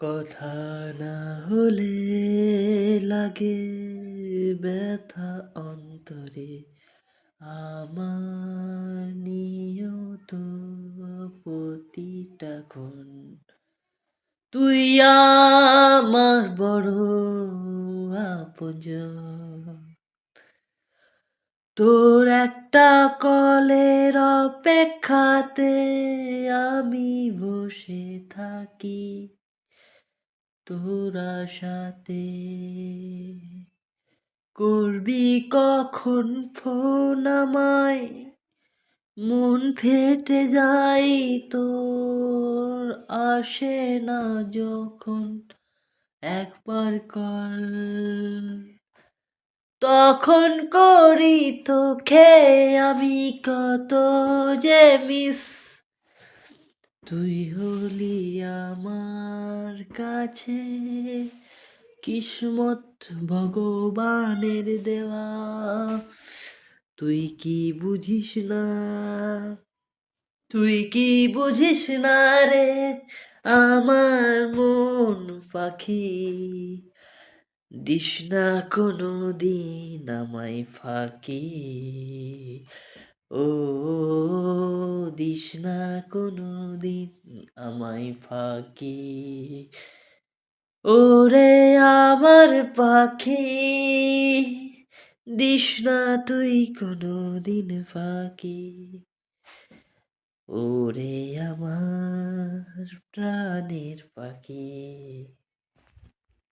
কথা না হলে লাগে ব্যথা অন্তরে আমার নিয়ত প্রতিটা ক্ষণ তুই আমার বড় আপনজন তোর একটা কলের অপেক্ষাতে আমি বসে থাকি তোর আশাতে করবি কখন ফোন আমায় মন ফেটে যায় তোর আসে না যখন একবার কল তখন করি তোকে আমি কত যে মিস তুই হলি আমার কাছে কিসমত ভগবানের দেওয়া তুই কি বুঝিস না তুই কি বুঝিস না রে আমার মন পাখি দিস না কোনো দিন আমায় ফাঁকি ও দিস না কোনো দিন আমায় ফাঁকি ওরে আমার পাখি দিস না তুই কোনো দিন ফাঁকি ওরে আমার প্রাণের পাখি